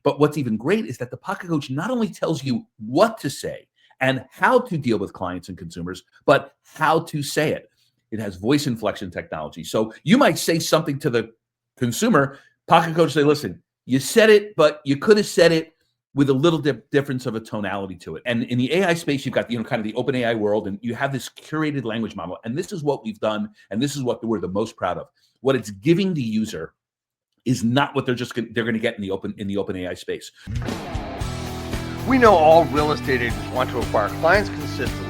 But what's even great is that the Pocket Coach not only tells you what to say and how to deal with clients and consumers, but how to say it. It has voice inflection technology. So you might say something to the consumer, Pocket Coach say, listen, you said it, but you could have said it with a little difference of a tonality to it. And in the AI space, you've got, kind of the open AI world, and you have this curated language model. And this is what we've done, and this is what we're the most proud of. What it's giving the user is not what they're going to get in the open AI space. We know all real estate agents want to acquire clients consistently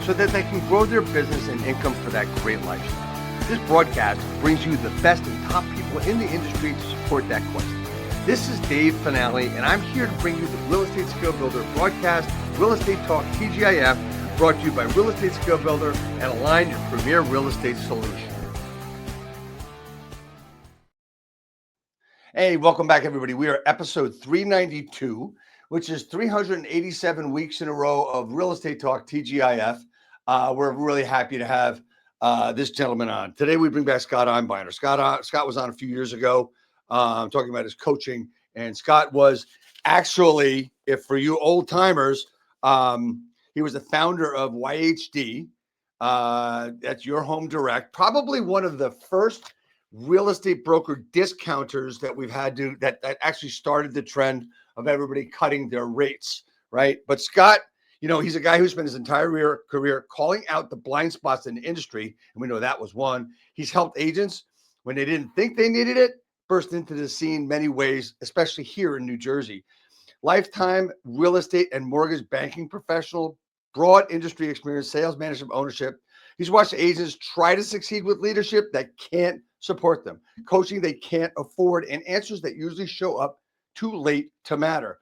so that they can grow their business and income for that great lifestyle. This broadcast brings you the best and top people in the industry to support that quest. This is Dave Fanale, and I'm here to bring you the Real Estate Skill Builder broadcast, Real Estate Talk-TGIF, brought to you by Real Estate Skill Builder and Align, your premier real estate solution. Hey, welcome back, everybody. We are episode 392, which is 387 weeks in a row of Real Estate Talk-TGIF. We're really happy to have this gentleman on. Today, we bring back Scott Einbinder. Scott was on a few years ago. Talking about his coaching, and Scott was actually, if for you old timers, he was the founder of YHD. That's Your Home Direct, probably one of the first real estate broker discounters that we've had that actually started the trend of everybody cutting their rates, right? But Scott, he's a guy who spent his entire career calling out the blind spots in the industry, and we know that was one. He's helped agents when they didn't think they needed it, burst into the scene many ways, especially here in New Jersey. Lifetime real estate and mortgage banking professional, broad industry experience, sales, management, ownership. He's watched agents try to succeed with leadership that can't support them, coaching they can't afford, and answers that usually show up too late to matter.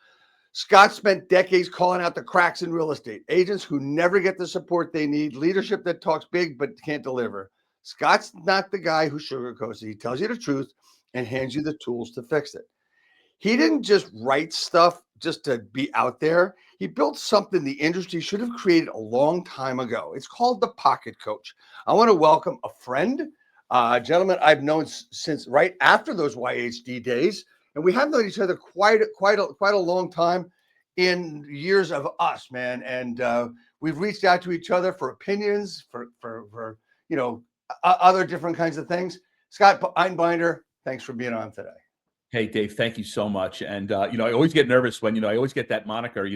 Scott spent decades calling out the cracks in real estate, agents who never get the support they need, leadership that talks big but can't deliver. Scott's not the guy who sugarcoats it. He tells you the truth and hands you the tools to fix it. He didn't just write stuff just to be out there. He built something the industry should have created a long time ago. It's called the Pocket Coach. I want to welcome a friend, a gentleman I've known since right after those YHD days, and we have known each other quite a long time in years of us, man. And we've reached out to each other for opinions, for other different kinds of things. Scott Einbinder, thanks for being on today. Hey, Dave, thank you so much. And, I always get nervous when, I always get that moniker,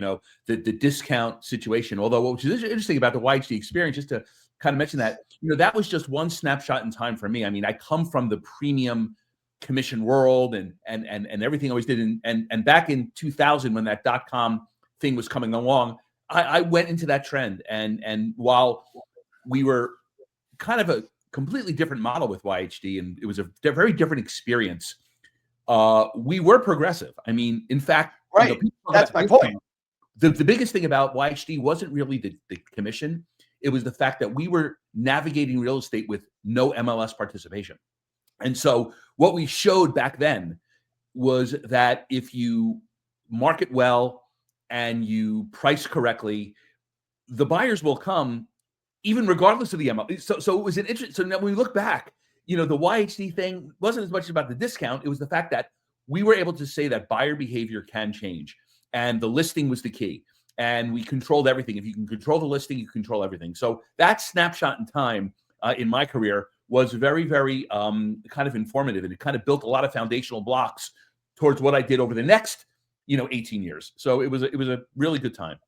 the discount situation. Although what was interesting about the YHD experience, just to kind of mention that, that was just one snapshot in time for me. I mean, I come from the premium commission world and everything I always did. And back in 2000, when that .com thing was coming along, I went into that trend. And while we were kind of a completely different model with YHD, and it was a very different experience. We were progressive. I mean, in fact, right. That's my point. The biggest thing about YHD wasn't really the commission. It was the fact that we were navigating real estate with no MLS participation. And so what we showed back then was that if you market well and you price correctly, the buyers will come even regardless of the MLS. So it was an interest. So now when we look back, the YHD thing wasn't as much about the discount. It was the fact that we were able to say that buyer behavior can change, and the listing was the key. And we controlled everything. If you can control the listing, you control everything. So that snapshot in time in my career was very, very kind of informative, and it kind of built a lot of foundational blocks towards what I did over the next, 18 years. So it was a really good time.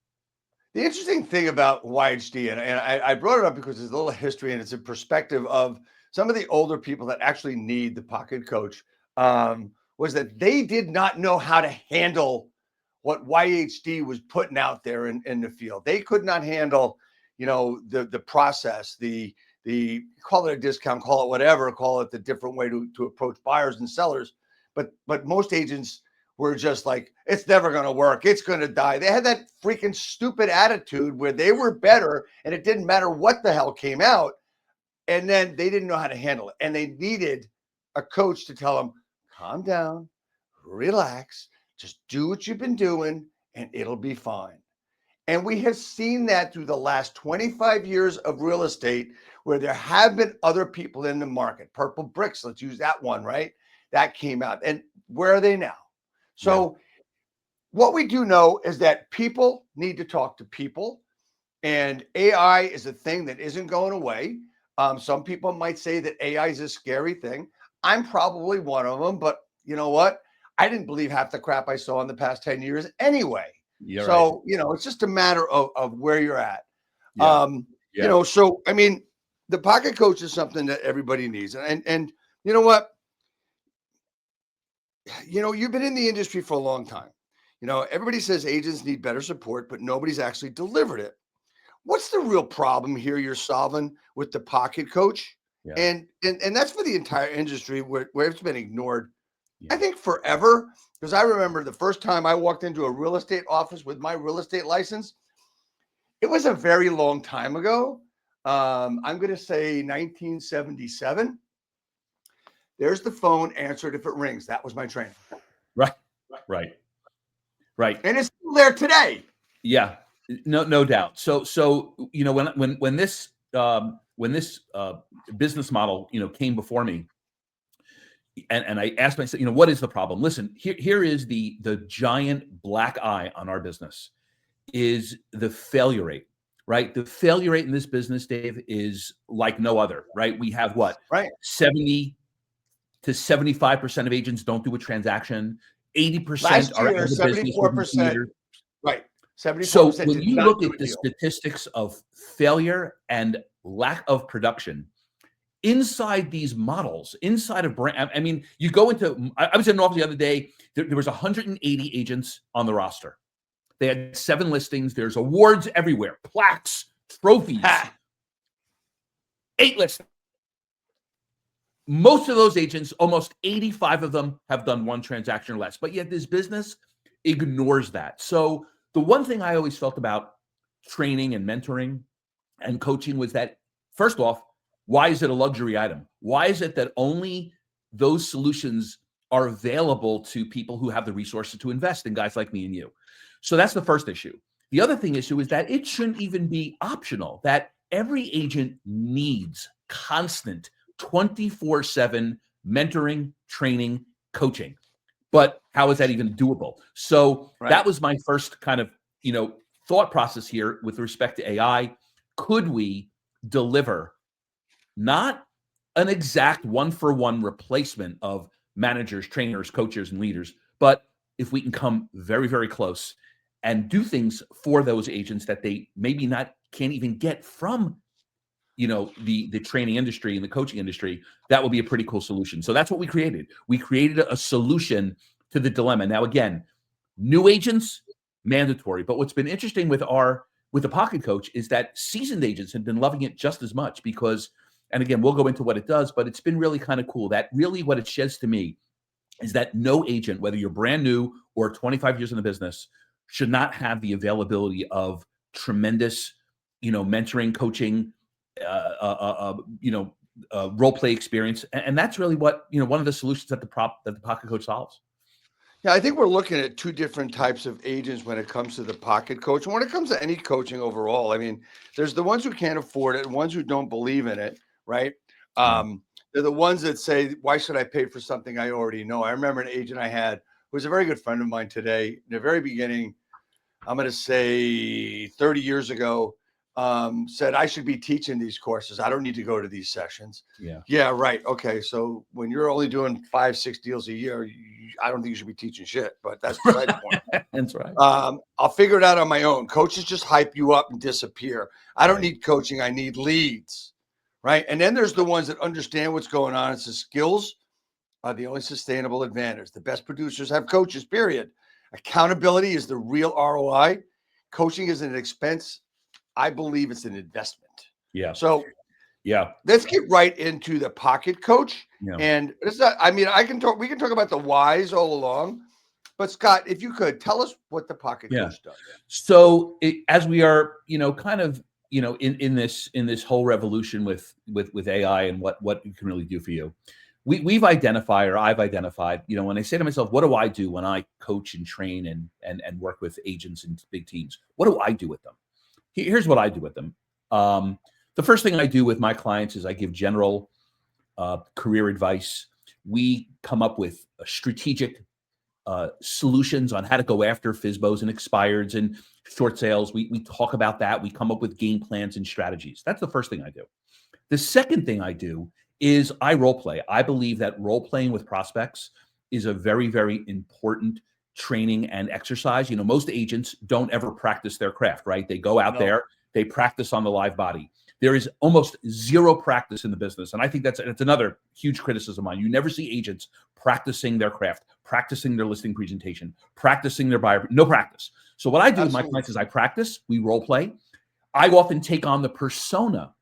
The interesting thing about YHD, and I brought it up because there's a little history and it's a perspective of some of the older people that actually need the Pocket Coach, was that they did not know how to handle what YHD was putting out there in the field. They could not handle, the process, the call it a discount, call it whatever, call it the different way to approach buyers and sellers. But most agents were just like, it's never going to work. It's going to die. They had that freaking stupid attitude where they were better and it didn't matter what the hell came out. And then they didn't know how to handle it. And they needed a coach to tell them, calm down, relax, just do what you've been doing and it'll be fine. And we have seen that through the last 25 years of real estate, where there have been other people in the market. Purple Bricks, let's use that one, right? That came out. And where are they now? So what we do know is that people need to talk to people, and AI is a thing that isn't going away. Some people might say that AI is a scary thing. I'm probably one of them, but you know what? I didn't believe half the crap I saw in the past 10 years anyway. Yeah, right. So, it's just a matter of where you're at. Yeah. Yeah. So, I mean, the pocket coach is something that everybody needs. And you know what? You've been in the industry for a long time. Everybody says agents need better support, but nobody's actually delivered it. What's the real problem here you're solving with the pocket coach? Yeah. And that's for the entire industry where it's been ignored, I Yeah. think, forever. Because I remember the first time I walked into a real estate office with my real estate license, it was a very long time ago. I'm going to say 1977. There's the phone, answer it if it rings. That was my training. Right. Right. And it's still there today. Yeah. No doubt. So when this business model came before me, and I asked myself, what is the problem? Listen, here is the giant black eye on our business is the failure rate. Right, the failure rate in this business, Dave, is like no other. Right, we have what, right, 70 to 75% of agents don't do a transaction. 80% are out of the business. 74%. Right. 74%. So when you look at the statistics of failure and lack of production inside these models, inside of brand, I mean, you go into, I was in an office the other day, there was 180 agents on the roster. They had 7 listings. There's awards everywhere, plaques, trophies, 8 listings. Most of those agents, almost 85 of them, have done 1 transaction or less. But yet this business ignores that. So the one thing I always felt about training and mentoring and coaching was that, first off, why is it a luxury item? Why is it that only those solutions are available to people who have the resources to invest in guys like me and you? So that's the first issue. The other issue is that it shouldn't even be optional, that every agent needs constant 24/7 mentoring, training, coaching. But how is that even doable? So that was my first kind of, thought process here with respect to AI. Could we deliver not an exact one-for-one replacement of managers, trainers, coaches, and leaders, but if we can come very, very close and do things for those agents that they maybe can't even get from, the training industry and the coaching industry, that would be a pretty cool solution. So that's what we created. We created a solution to the dilemma. Now, again, new agents, mandatory. But what's been interesting with the Pocket Coach is that seasoned agents have been loving it just as much because, and again, we'll go into what it does, but it's been really kind of cool. That really what it sheds to me is that no agent, whether you're brand new or 25 years in the business, should not have the availability of tremendous, mentoring, coaching, role play experience, and that's really what one of the solutions that the Pocket Coach solves. Yeah, I think we're looking at 2 different types of agents when it comes to the pocket coach. And when it comes to any coaching overall, I mean, there's the ones who can't afford it and ones who don't believe in it, right? They're the ones that say, why should I pay for something I already know? I remember an agent I had who was a very good friend of mine today. In the very beginning, I'm going to say 30 years ago, said I should be teaching these courses. I don't need to go to these sessions. Yeah, right. Okay, so when you're only doing 5-6 deals a year, I don't think you should be teaching shit. But that's beside the point. That's right. I'll figure it out on my own. Coaches just hype you up and disappear. I don't need coaching. I need leads, right? And then there's the ones that understand what's going on. It's the skills are the only sustainable advantage. The best producers have coaches. Period. Accountability is the real ROI. Coaching is an expense. I believe it's an investment. Yeah. So, yeah, let's get right into the pocket coach. Yeah. And it's not, I mean, we can talk about the whys all along, but Scott, if you could tell us what the pocket coach does. So as we are, kind of, in this whole revolution with AI and what it can really do for you, I've identified, when I say to myself, what do I do when I coach and train and work with agents and big teams? What do I do with them? Here's what I do with them. The first thing I do with my clients is I give general career advice. We come up with a strategic solutions on how to go after FSBOs and expireds and short sales. We talk about that. We come up with game plans and strategies. That's the first thing I do. The second thing I do is I role play. I believe that role playing with prospects is a very, very important training and exercise. Most agents don't ever practice their craft, right? They go out No. there, they practice on the live body. There is almost zero practice in the business. And I think that's another huge criticism of mine. You never see agents practicing their craft, practicing their listing presentation, practicing their buyer, no practice. So what I do with my clients is I practice, we role play. I often take on the persona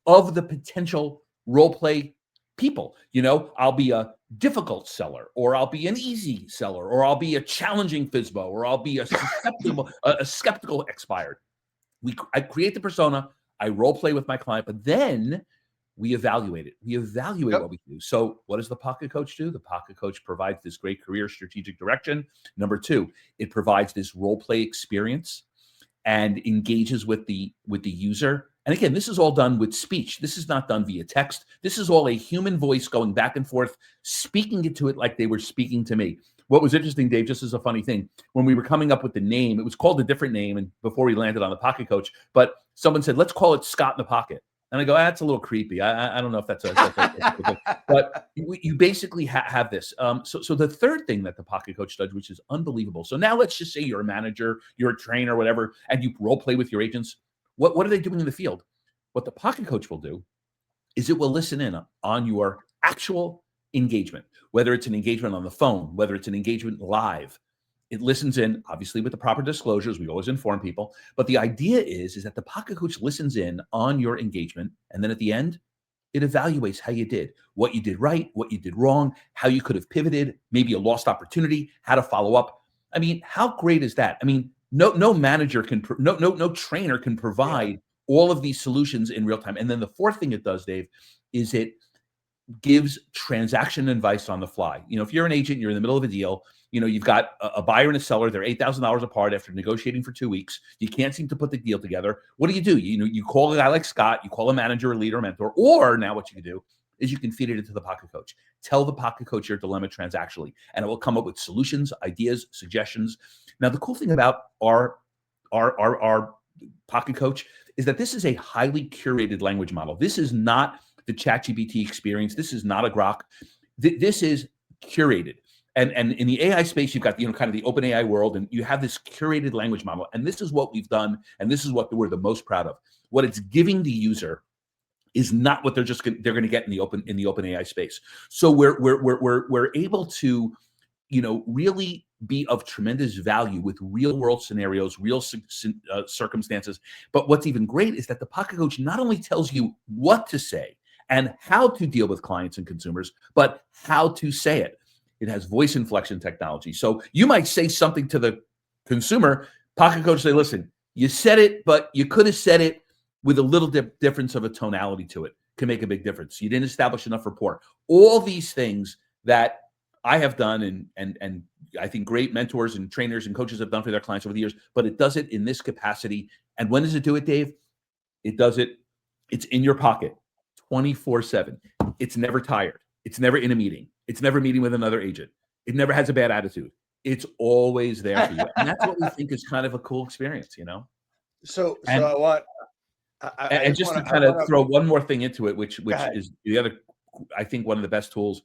of the potential role play people. I'll be a difficult seller, or I'll be an easy seller, or I'll be a challenging FSBO, or I'll be a skeptical expired. I create the persona, I role play with my client, but then we evaluate it. We evaluate what we do. So what does the pocket coach do? The pocket coach provides this great career strategic direction. Number two, it provides this role play experience and engages with the user. And again, this is all done with speech. This is not done via text. This is all a human voice going back and forth, speaking it to it like they were speaking to me. What was interesting, Dave, just as a funny thing, when we were coming up with the name, it was called a different name, and before we landed on the pocket coach, but someone said, let's call it Scott in the Pocket. And I go, that's a little creepy. I don't know if that's but you basically have this. So the third thing that the pocket coach does, which is unbelievable. So now let's just say you're a manager, you're a trainer, whatever, and you role play with your agents. What are they doing in the field? What the pocket coach will do is it will listen in on your actual engagement, whether it's an engagement on the phone, whether it's an engagement live. It listens in, obviously, with the proper disclosures. We always inform people. But the idea is that the pocket coach listens in on your engagement. And then at the end, it evaluates how you did, what you did right, what you did wrong, how you could have pivoted, maybe a lost opportunity, how to follow up. I mean, how great is that? I mean, no manager can, no trainer can provide all of these solutions in real time. And then the fourth thing it does, Dave, is it gives transaction advice on the fly. If you're an agent, you're in the middle of a deal, you've got a buyer and a seller, they're $8,000 apart after negotiating for 2 weeks. You can't seem to put the deal together. What do? You call a guy like Scott, you call a manager, a leader, a mentor, or now what you can do is you can feed it into the pocket coach. Tell the pocket coach your dilemma transactionally, and it will come up with solutions, ideas, suggestions. Now, the cool thing about our pocket coach is that this is a highly curated language model. This is not the ChatGPT experience. This is not a Grok. This is curated. And in the AI space, you've got kind of the open AI world, and you have this curated language model. And this is what we've done, and this is what we're the most proud of. What it's giving the user is not what they're going to get in the open AI space. So we're able to really be of tremendous value with real world scenarios, real circumstances. But what's even great is that the pocket coach not only tells you what to say and how to deal with clients and consumers, but how to say it. It has voice inflection technology. So you might say something to the consumer, pocket coach say, listen, you said it, but you could have said it with a little difference of a tonality to it. Can make a big difference. You didn't establish enough rapport. All these things that I have done and I think great mentors and trainers and coaches have done for their clients over the years, but it does it in this capacity. And when does it do it, Dave? It does it. It's in your pocket 24/7. It's never tired. It's never in a meeting. It's never meeting with another agent. It never has a bad attitude. It's always there for you. And that's what we think is kind of a cool experience, So and, I want, and just to kind of throw one more thing into it, which is the other, I think one of the best tools.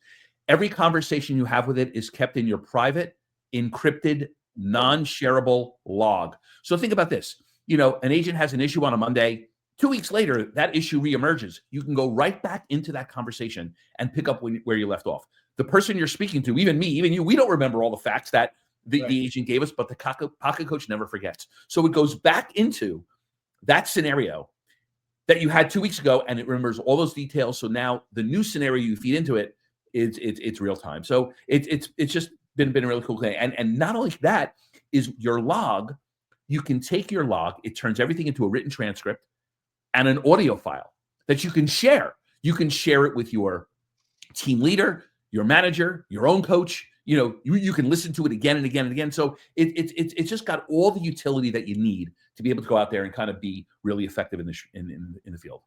Every conversation you have with it is kept in your private, encrypted, non-shareable log. So think about this. An agent has an issue on a Monday. 2 weeks later, that issue reemerges. You can go right back into that conversation and pick up where you left off. The person you're speaking to, even me, even you, we don't remember all the facts that the agent gave us, but the pocket coach never forgets. So it goes back into that scenario that you had 2 weeks ago, and it remembers all those details. So now the new scenario you feed into it, it's real time. So it's just been a really cool thing. And not only that is your log, you can take your log, it turns everything into a written transcript and an audio file that you can share. You can share it with your team leader, your manager, your own coach. You can listen to it again and again and again. So it's just got all the utility that you need to be able to go out there and kind of be really effective in the field.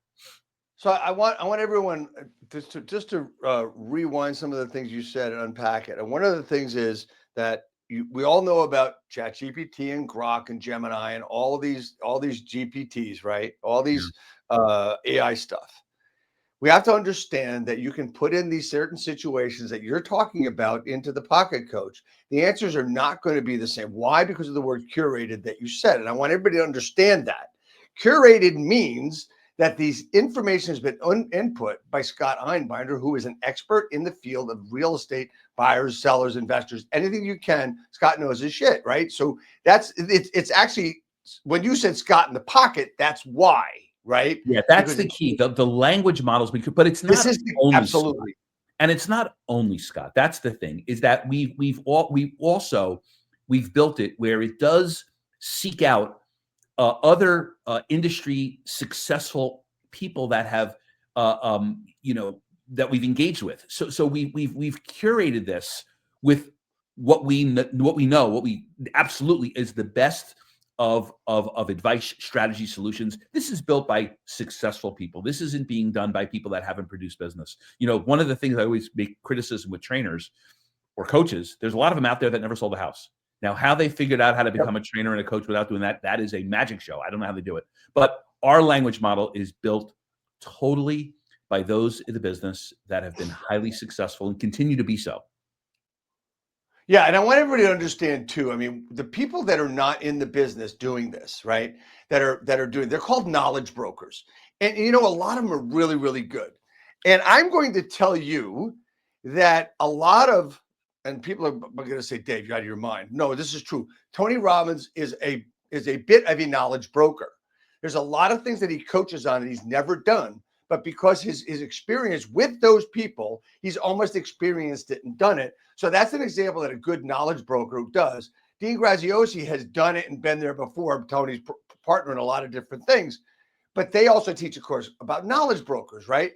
So I want everyone just to rewind some of the things you said and unpack it. And one of the things is that we all know about ChatGPT and Grok and Gemini and all these GPTs, right? All these AI stuff. We have to understand that you can put in these certain situations that you're talking about into the pocket coach. The answers are not going to be the same. Why? Because of the word curated that you said. And I want everybody to understand that. Curated means that these information has been input by Scott Einbinder, who is an expert in the field of real estate, buyers, sellers, investors, anything you can. Scott knows his shit, right? So it's actually, when you said Scott in the pocket, that's why. Right? Yeah, that's the key. The language models but it's not only absolutely. Scott. And it's not only Scott. That's the thing, is that we've built it where it does seek out other industry successful people that have that we've engaged with. So we've curated this with what we absolutely is the best of advice, strategy, solutions. This is built by successful people. This isn't being done by people that haven't produced business. One of the things I always make criticism with trainers or coaches, there's a lot of them out there that never sold a house. Now, how they figured out how to become a trainer and a coach without doing that, that is a magic show. I don't know how they do it. But our language model is built totally by those in the business that have been highly successful and continue to be so. Yeah, and I want everybody to understand too. I mean, the people that are not in the business doing this, right? That are doing, they're called knowledge brokers. And a lot of them are really, really good. And I'm going to tell you that a lot of, and people are going to say, Dave, you're out of your mind. No, this is true. Tony Robbins is a bit of a knowledge broker. There's a lot of things that he coaches on that he's never done. But because his experience with those people, he's almost experienced it and done it. So that's an example that a good knowledge broker does. Dean Graziosi has done it and been there before. Tony's partner in a lot of different things. But they also teach a course about knowledge brokers, right?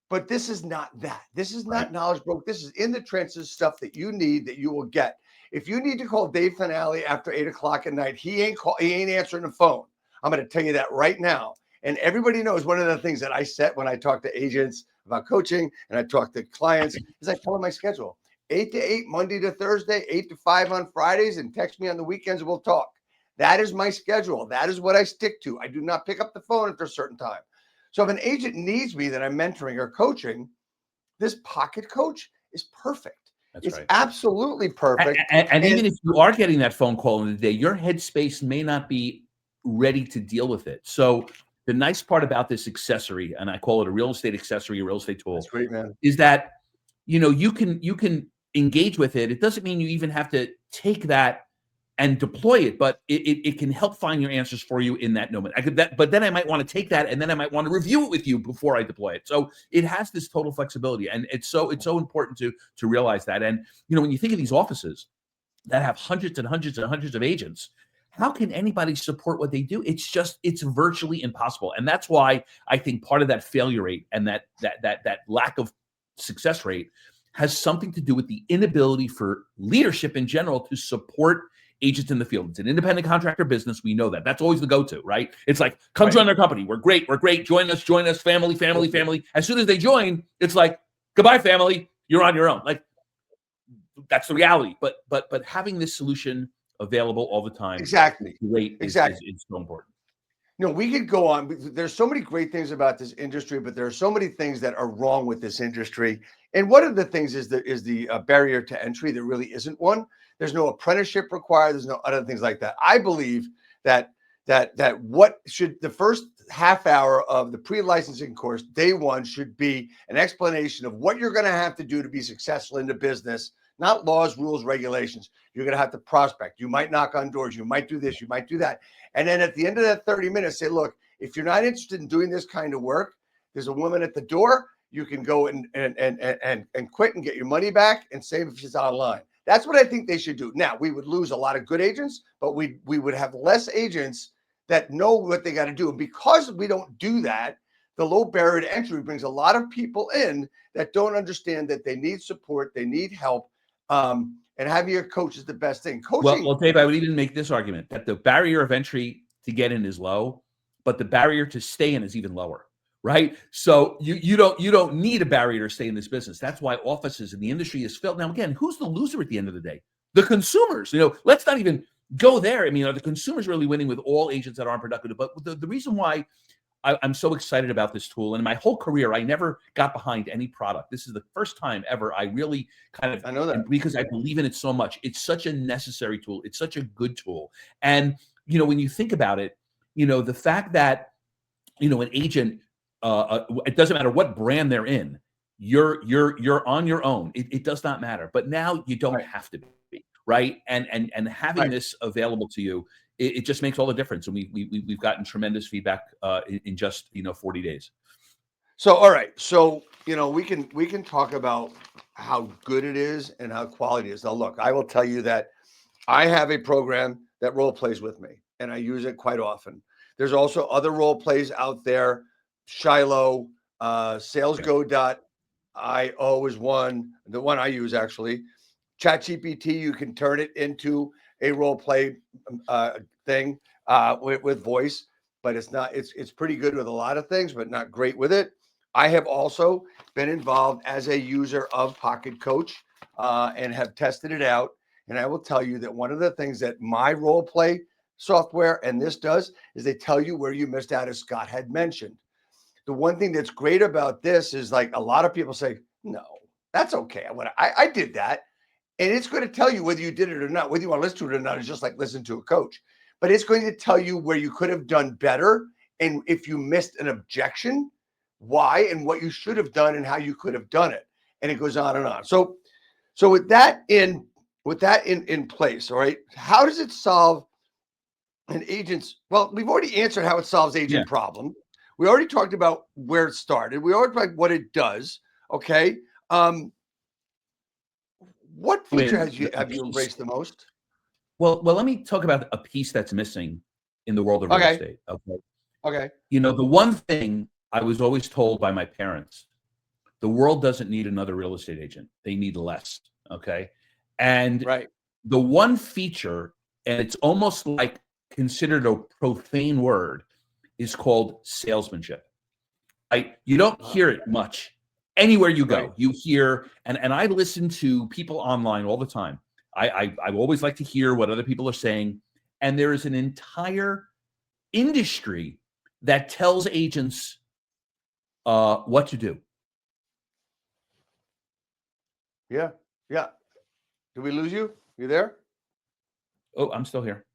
But this is not that. This is not knowledge broker. This is in the trenches stuff that you need, that you will get. If you need to call Dave Fanale after 8 o'clock at night, he ain't answering the phone. I'm going to tell you that right now. And everybody knows one of the things that I set when I talk to agents about coaching and I talk to clients is I tell them my schedule. 8 to 8, Monday to Thursday, 8 to 5 on Fridays, and text me on the weekends and we'll talk. That is my schedule. That is what I stick to. I do not pick up the phone at a certain time. So if an agent needs me that I'm mentoring or coaching, this pocket coach is perfect. It's absolutely perfect. And even if you are getting that phone call in the day, your headspace may not be ready to deal with it. So the nice part about this accessory, and I call it a real estate accessory, a real estate tool, that's great, man, is that you can engage with it. It doesn't mean you even have to take that and deploy it, but it can help find your answers for you in that moment. But then I might want to take that and then I might want to review it with you before I deploy it. So it has this total flexibility, and it's so important to realize that. And when you think of these offices that have hundreds and hundreds and hundreds of agents, how can anybody support what they do? It's virtually impossible. And that's why I think part of that failure rate and that lack of success rate has something to do with the inability for leadership in general to support agents in the field. It's an independent contractor business. We know that. That's always the go-to, right? It's like, come join our company. We're great. Join us, family. As soon as they join, it's like, goodbye, family. You're on your own. Like, that's the reality. But having this solution available all the time, exactly, is so important. We could go on. There's so many great things about this industry, but there are so many things that are wrong with this industry. And one of the things is the barrier to entry. There really isn't one. There's no apprenticeship required. There's no other things like that. I believe that what should the first half hour of the pre-licensing course, day one, should be an explanation of what you're going to have to do to be successful in the business. Not laws, rules, regulations. You're going to have to prospect. You might knock on doors. You might do this. You might do that. And then at the end of that 30 minutes, say, look, if you're not interested in doing this kind of work, there's a woman at the door. You can go and quit and get your money back and save if she's online. That's what I think they should do. Now, we would lose a lot of good agents, but we would have less agents that know what they got to do. And because we don't do that, the low barrier to entry brings a lot of people in that don't understand that they need support, they need help. And having your coach is the best thing. Coaching. Well, Dave, I would even make this argument that the barrier of entry to get in is low, but the barrier to stay in is even lower, right? So you don't need a barrier to stay in this business. That's why offices in the industry is filled. Now, again, who's the loser at the end of the day? The consumers, let's not even go there. I mean, are the consumers really winning with all agents that aren't productive? But the reason why I'm so excited about this tool, and in my whole career, I never got behind any product. This is the first time ever I really I know that. because I believe in it so much. It's such a necessary tool. It's such a good tool. And, when you think about it, the fact that, an agent, it doesn't matter what brand they're in, you're on your own. It does not matter. But now you don't have to be, right? And having this available to you, it just makes all the difference. And we've gotten tremendous feedback in just 40 days. So all right, so we can talk about how good it is and how quality it is. Now look, I will tell you that I have a program that role plays with me, and I use it quite often. There's also other role plays out there. Shiloh, SalesGo.io is one, the one I use actually. ChatGPT, you can turn it into a role play thing with voice, but it's pretty good with a lot of things, but not great with it. I have also been involved as a user of Pocket Coach and have tested it out. And I will tell you that one of the things that my role play software and this does is they tell you where you missed out, as Scott had mentioned. The one thing that's great about this is, like, a lot of people say, no, that's okay. I did that. And it's going to tell you whether you did it or not, whether you want to listen to it or not. It's just like listen to a coach. But it's going to tell you where you could have done better. And if you missed an objection, why, and what you should have done and how you could have done it. And it goes on and on. So with that in place, all right, how does it solve an agent's? Well, we've already answered how it solves agent problem. We already talked about where it started. We already talked about what it does. Okay. What feature have you embraced the most? Well, let me talk about a piece that's missing in the world of real estate. Okay. The one thing I was always told by my parents, the world doesn't need another real estate agent. They need less. Okay. And the one feature, and it's almost like considered a profane word, is called salesmanship. You don't hear it much. Anywhere you go, you hear, and I listen to people online all the time. I always like to hear what other people are saying. And there is an entire industry that tells agents what to do. Yeah. Did we lose you? You there? Oh, I'm still here.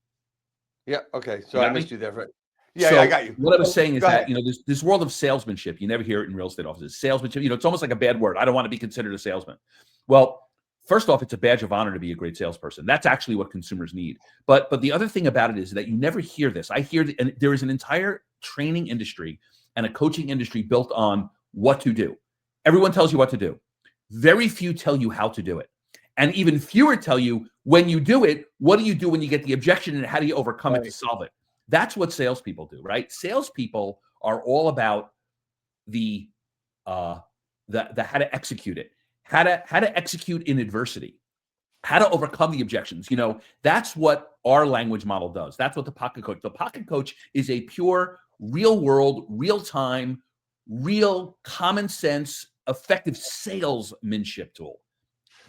Yeah. Okay. So I missed you there. Right. Yeah, so I got you. What I was saying is that, this world of salesmanship, you never hear it in real estate offices. Salesmanship, it's almost like a bad word. I don't want to be considered a salesman. Well, first off, it's a badge of honor to be a great salesperson. That's actually what consumers need. But the other thing about it is that you never hear this. I hear and there is an entire training industry and a coaching industry built on what to do. Everyone tells you what to do. Very few tell you how to do it. And even fewer tell you when you do it, what do you do when you get the objection and how do you overcome it to solve it? That's what salespeople do, right? Salespeople are all about the how to execute it, how to execute in adversity, how to overcome the objections. That's what our language model does. That's what the Pocket Coach. The Pocket Coach is a pure, real world, real time, real common sense, effective salesmanship tool.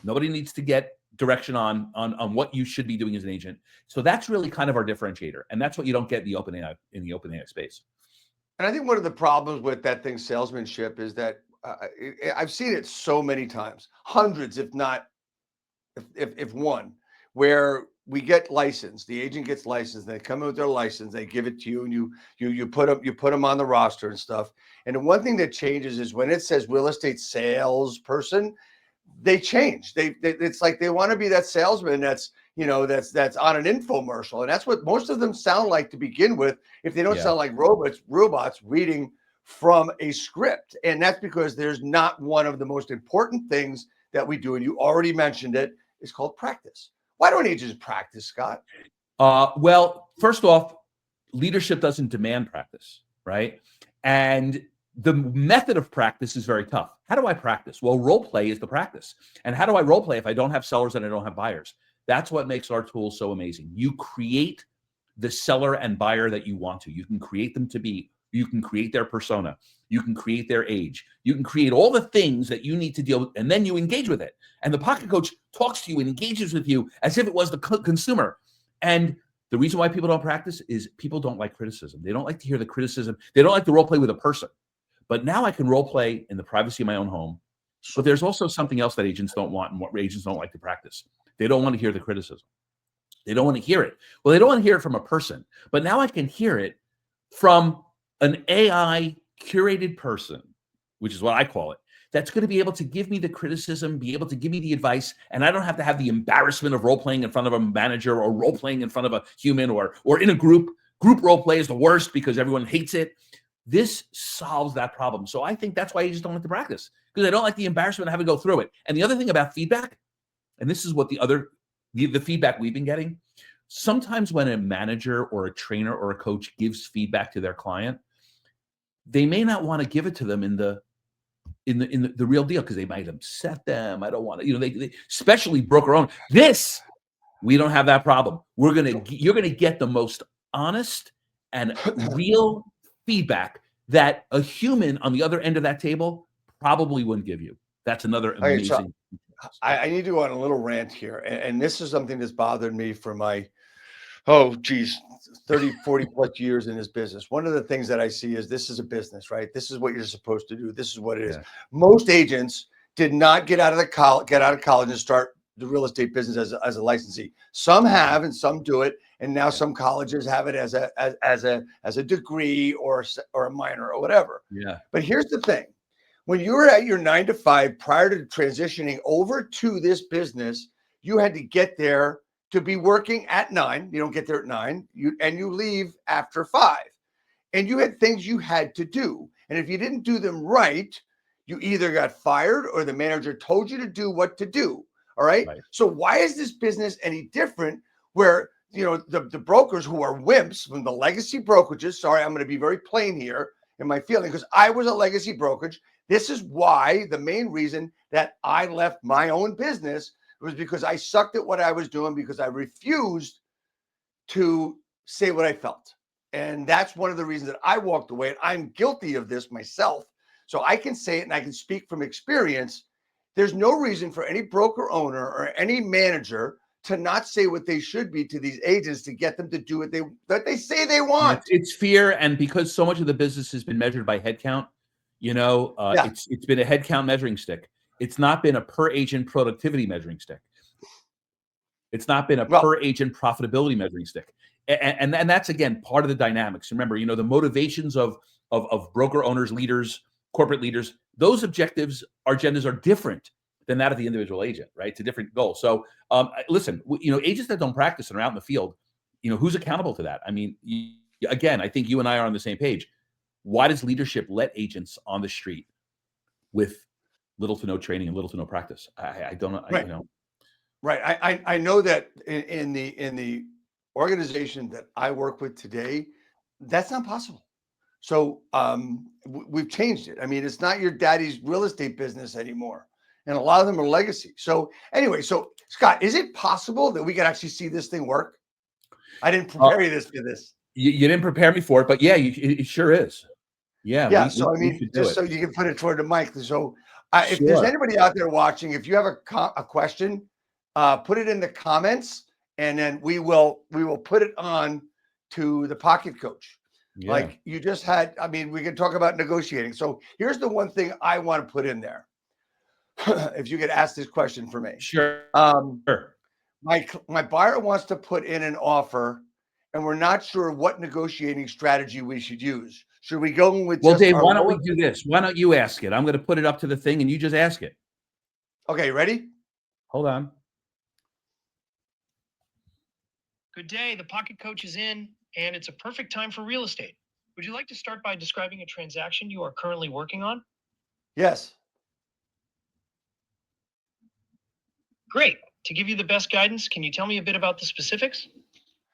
Nobody needs to get direction on what you should be doing as an agent. So that's really kind of our differentiator, and that's what you don't get in the open AI space. And I think one of the problems with that thing, salesmanship, is that I've seen it so many times, hundreds, if not if one, where we get licensed, the agent gets licensed, they come in with their license, they give it to you, and you put them on the roster and stuff. And the one thing that changes is when it says real estate salesperson, they change. It's like they want to be that salesman that's on an infomercial, and that's what most of them sound like to begin with. If they don't sound like robots reading from a script, and that's because there's not one of the most important things that we do, and you already mentioned it, is called practice. Why don't agents practice, Scott? Well, first off, leadership doesn't demand practice, right? And the method of practice is very tough. How do I practice? Well, role play is the practice. And how do I role play if I don't have sellers and I don't have buyers? That's what makes our tool so amazing. You create the seller and buyer that you want to. You can create them to be You can create their persona. You can create their age. You can create all the things that you need to deal with, and then you engage with it. And the pocket coach talks to you and engages with you as if it was the consumer. And the reason why people don't practice is people don't like criticism. They don't like to hear the criticism. They don't like to role play with a person. But now I can role play in the privacy of my own home. But there's also something else that agents don't want and what agents don't like to practice. They don't want to hear the criticism. They don't want to hear it. Well, they don't want to hear it from a person. But now I can hear it from an AI curated person, which is what I call it, that's going to be able to give me the criticism, be able to give me the advice, and I don't have to have the embarrassment of role playing in front of a manager or role playing in front of a human or in a group. Group role play is the worst because everyone hates it. This solves that problem. So I think that's why agents don't like to practice, because they don't like the embarrassment of having to go through it. And the other thing about feedback, and this is what the feedback we've been getting, sometimes when a manager or a trainer or a coach gives feedback to their client, they may not want to give it to them in the real deal because they might upset them. I don't want to, they especially broker owned. We don't have that problem. You're gonna get the most honest and real feedback that a human on the other end of that table probably wouldn't give you. That's another amazing. I need to go on a little rant here. And this is something that's bothered me for my, 30, 40 plus years in this business. One of the things that I see is this is a business, right? This is what you're supposed to do. This is what it is. Most agents did not get out of college and start the real estate business as a licensee. Some have, and some do it. And now some colleges have it as a degree or a minor or whatever. Yeah. But here's the thing. When you were at your 9 to 5 prior to transitioning over to this business, you had to get there to be working at 9. You don't get there at 9, you leave after 5. And you had things you had to do. And if you didn't do them right, you either got fired or the manager told you to do what to do. All right. So why is this business any different where, the brokers who are wimps from the legacy brokerages, sorry, I'm going to be very plain here in my feeling because I was a legacy brokerage. This is why the main reason that I left my own business was because I sucked at what I was doing because I refused to say what I felt. And that's one of the reasons that I walked away. And I'm guilty of this myself. So I can say it and I can speak from experience. There's no reason for any broker owner or any manager to not say what they should be to these agents to get them to do what they say they want. It's fear. And because so much of the business has been measured by headcount, it's been a headcount measuring stick. It's not been a per agent productivity measuring stick. It's not been a per agent profitability measuring stick. And that's, again, part of the dynamics. Remember, the motivations of broker owners, leaders, corporate leaders, those objectives, our agendas are different than that of the individual agent, right? It's a different goal. So listen, agents that don't practice and are out in the field, who's accountable to that? I mean, again, I think you and I are on the same page. Why does leadership let agents on the street with little to no training and little to no practice? I don't know. Right. I know that in the organization that I work with today, that's not possible. So we've changed it. I mean, it's not your daddy's real estate business anymore. And a lot of them are legacy. So anyway, Scott, is it possible that we could actually see this thing work? I didn't prepare you for this. You didn't prepare me for it, but yeah, it sure is. Yeah. Yeah. So you can put it toward the mic. So if there's anybody out there watching, if you have a question, put it in the comments, and then we will put it on to the pocket coach. Yeah. Like you just had. I mean, we can talk about negotiating. So here's the one thing I want to put in there. If you could ask this question for me. Sure. My buyer wants to put in an offer, and we're not sure what negotiating strategy we should use. Should we go with? Well, Dave, why don't we do this? Why don't you ask it? I'm going to put it up to the thing, and you just ask it. Okay, ready? Hold on. Good day. The pocket coach is in, and it's a perfect time for real estate. Would you like to start by describing a transaction you are currently working on? Yes. Great. To give you the best guidance, can you tell me a bit about the specifics?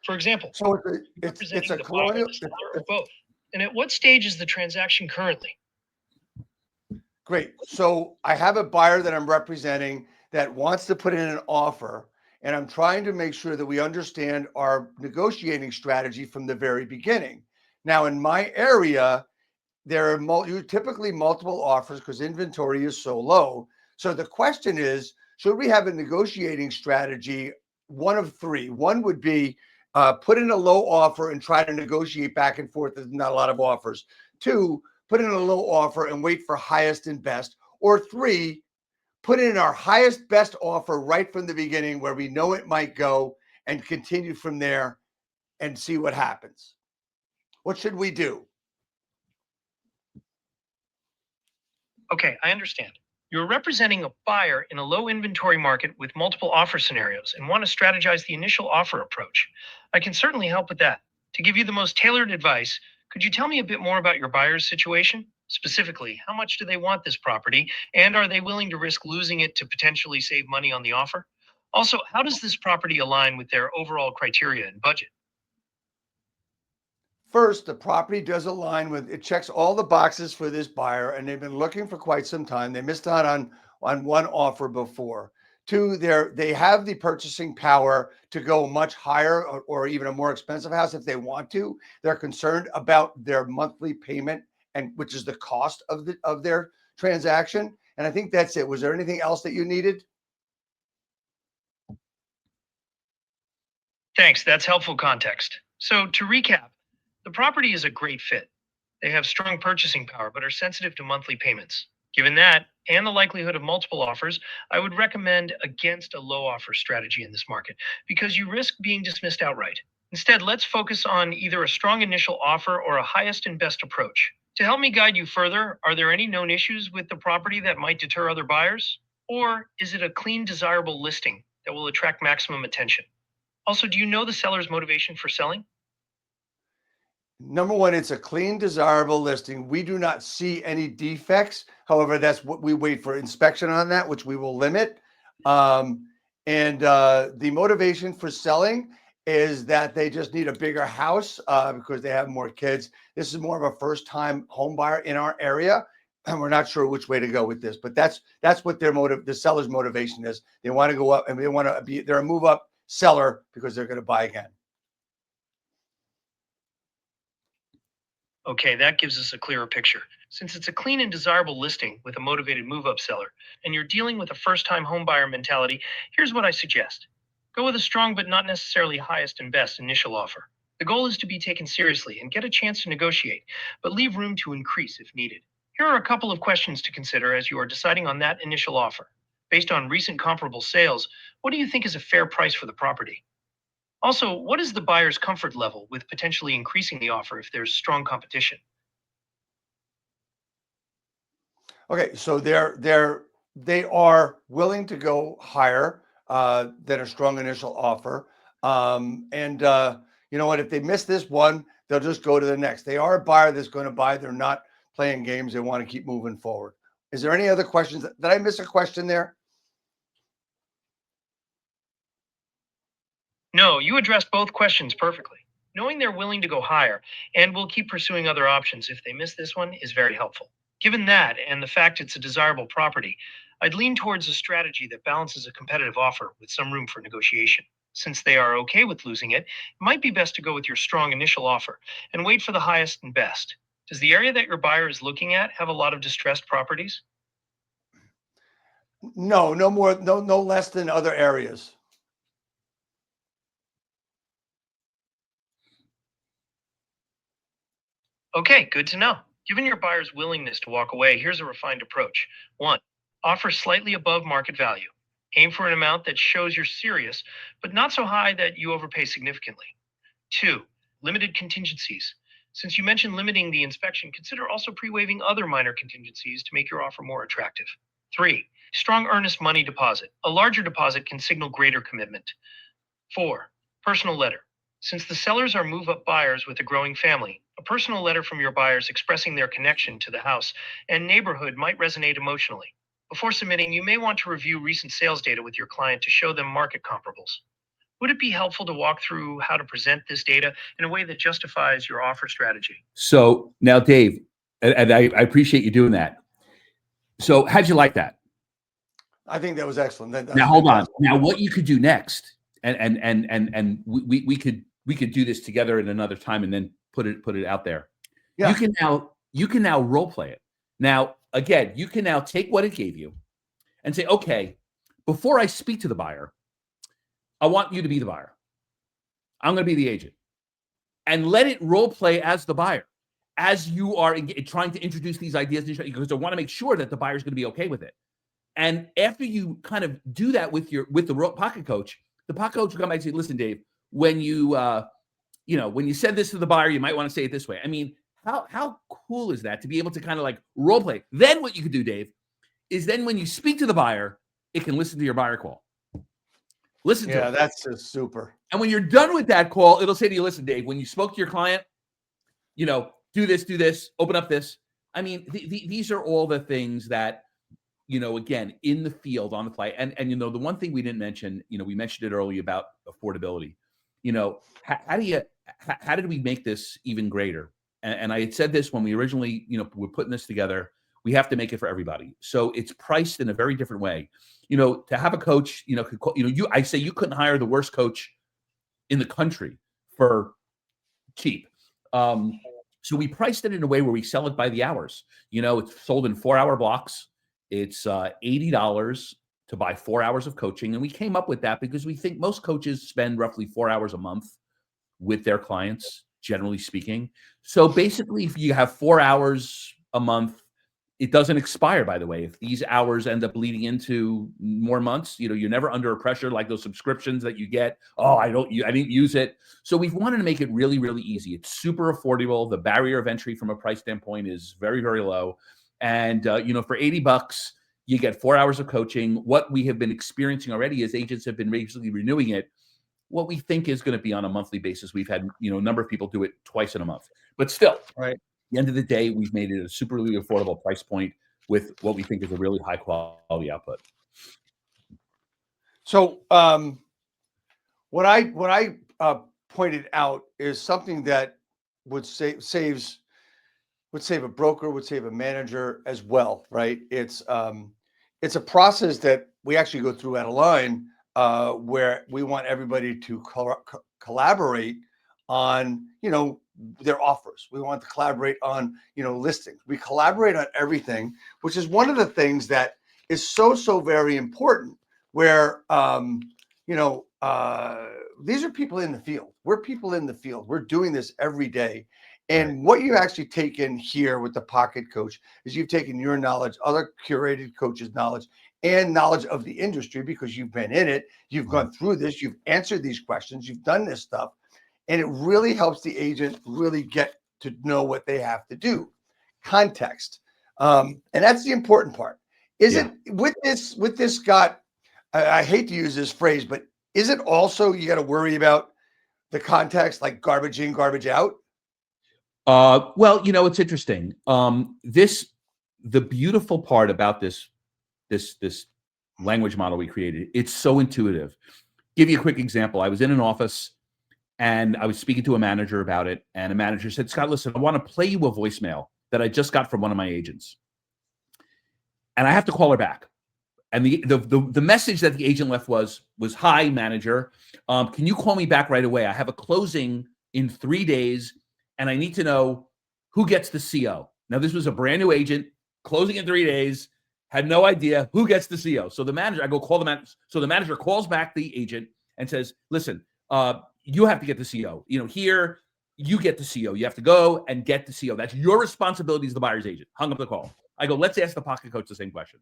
For example, so it's a colonial or both. And at what stage is the transaction currently? Great. So I have a buyer that I'm representing that wants to put in an offer, and I'm trying to make sure that we understand our negotiating strategy from the very beginning. Now, in my area, there are typically multiple offers because inventory is so low. So the question is, should we have a negotiating strategy? One of three. One would be put in a low offer and try to negotiate back and forth. There's not a lot of offers. Two, put in a low offer and wait for highest and best. Or three, put in our highest best offer right from the beginning where we know it might go and continue from there and see what happens. What should we do? Okay, I understand. You're representing a buyer in a low inventory market with multiple offer scenarios and want to strategize the initial offer approach. I can certainly help with that. To give you the most tailored advice, could you tell me a bit more about your buyer's situation? Specifically, how much do they want this property, and are they willing to risk losing it to potentially save money on the offer? Also, how does this property align with their overall criteria and budget? First, the property does align with, it checks all the boxes for this buyer, and they've been looking for quite some time. They missed out on one offer before. Two, they have the purchasing power to go much higher or even a more expensive house if they want to. They're concerned about their monthly payment, and which is the cost of their transaction. And I think that's it. Was there anything else that you needed? Thanks, that's helpful context. So to recap, the property is a great fit. They have strong purchasing power but are sensitive to monthly payments. Given that, and the likelihood of multiple offers, I would recommend against a low offer strategy in this market because you risk being dismissed outright. Instead, let's focus on either a strong initial offer or a highest and best approach. To help me guide you further, are there any known issues with the property that might deter other buyers? Or is it a clean, desirable listing that will attract maximum attention? Also, do you know the seller's motivation for selling? Number one, it's a clean, desirable listing. We do not see any defects. However, that's what we wait for inspection on that, which we will limit. The motivation for selling is that they just need a bigger house because they have more kids. This is more of a first-time home buyer in our area, and we're not sure which way to go with this. But that's what the seller's motivation is. They want to go up, and they want to be. They're a move-up seller because they're going to buy again. Okay, that gives us a clearer picture. Since it's a clean and desirable listing with a motivated move-up seller, and you're dealing with a first-time homebuyer mentality, here's what I suggest. Go with a strong but not necessarily highest and best initial offer. The goal is to be taken seriously and get a chance to negotiate, but leave room to increase if needed. Here are a couple of questions to consider as you are deciding on that initial offer. Based on recent comparable sales, what do you think is a fair price for the property? Also, what is the buyer's comfort level with potentially increasing the offer if there's strong competition? Okay, so they are willing to go higher than a strong initial offer. You know what? If they miss this one, they'll just go to the next. They are a buyer that's going to buy. They're not playing games. They want to keep moving forward. Is there any other questions? Did I miss a question there? No, you addressed both questions perfectly. Knowing they're willing to go higher and will keep pursuing other options if they miss this one is very helpful. Given that and the fact it's a desirable property, I'd lean towards a strategy that balances a competitive offer with some room for negotiation. Since they are okay with losing it, it might be best to go with your strong initial offer and wait for the highest and best. Does the area that your buyer is looking at have a lot of distressed properties? No, no more, no less than other areas. Okay, good to know. Given your buyer's willingness to walk away, here's a refined approach. 1. Offer slightly above market value. Aim for an amount that shows you're serious, but not so high that you overpay significantly. 2. Limited contingencies. Since you mentioned limiting the inspection, consider also pre-waiving other minor contingencies to make your offer more attractive. 3. Strong earnest money deposit. A larger deposit can signal greater commitment. 4. Personal letter. Since the sellers are move-up buyers with a growing family, a personal letter from your buyers expressing their connection to the house and neighborhood might resonate emotionally. Before submitting, you may want to review recent sales data with your client to show them market comparables. Would it be helpful to walk through how to present this data in a way that justifies your offer strategy? So now, Dave, and I appreciate you doing that. So how'd you like that? I think that was excellent. That Now was hold on. fantastic. Now what you could do next, and we could do this together at another time and then put it out there. Yeah. You can now you can now role play it. Now, again, you can now take what it gave you and say, okay, before I speak to the buyer, I want you to be the buyer. I'm going to be the agent. And let it role play as the buyer, as you are trying to introduce these ideas, because I want to make sure that the buyer is going to be okay with it. And after you kind of do that with the pocket coach, the pocket coach will come back and say, listen, Dave, when you said this to the buyer, you might want to say it this way. I mean, how cool is that to be able to kind of like role play? Then what you could do, Dave, is then when you speak to the buyer, it can listen to your buyer call. Listen to it. Yeah, that's just super. And when you're done with that call, it'll say to you, listen, Dave, when you spoke to your client, do this, open up this. I mean, these are all the things that, again, in the field, on the fly. And the one thing we didn't mention, we mentioned it earlier about affordability. How did we make this even greater? And I had said this when we originally, were putting this together. We have to make it for everybody. So it's priced in a very different way. To have a coach, I say you couldn't hire the worst coach in the country for cheap. So we priced it in a way where we sell it by the hours. It's sold in 4-hour blocks. It's $80 to buy 4 hours of coaching. And we came up with that because we think most coaches spend roughly 4 hours a month with their clients, generally speaking. So basically, if you have 4 hours a month, it doesn't expire, by the way. If these hours end up bleeding into more months, you're never under pressure like those subscriptions that you get. Oh, I didn't use it. So we've wanted to make it really, really easy. It's super affordable. The barrier of entry from a price standpoint is very, very low. And, for $80, you get 4 hours of coaching. What we have been experiencing already is agents have been basically renewing it. What we think is going to be on a monthly basis. We've had, a number of people do it twice in a month, but still, right. At the end of the day, we've made it a super really affordable price point with what we think is a really high quality output. So what I pointed out is something that would save a broker, would save a manager as well, right? It's a process that we actually go through at Align where we want everybody to collaborate on, their offers. We want to collaborate on, listings. We collaborate on everything, which is one of the things that is so very important where, these are people in the field. We're people in the field. We're doing this every day. And what you've actually taken here with the pocket coach is you've taken your knowledge, other curated coaches' knowledge, and knowledge of the industry because you've been in it. You've gone through this. You've answered these questions. You've done this stuff. And it really helps the agent really get to know what they have to do. Context. And that's the important part. Is it with this, Scott, I hate to use this phrase, but is it also you got to worry about the context, like garbage in, garbage out? Well, it's interesting. The beautiful part about this language model we created, it's so intuitive. Give you a quick example. I was in an office and I was speaking to a manager about it, and a manager said, Scott, listen, I want to play you a voicemail that I just got from one of my agents. And I have to call her back. And the message that the agent left was, hi, manager. Can you call me back right away? I have a closing in 3 days, and I need to know who gets the CO. Now, this was a brand new agent, closing in 3 days, had no idea who gets the CO. So the manager, I go call the manager. So the manager calls back the agent and says, listen, you have to get the CO. Here, you get the CO. You have to go and get the CO. That's your responsibility as the buyer's agent. Hung up the call. I go, let's ask the pocket coach the same question.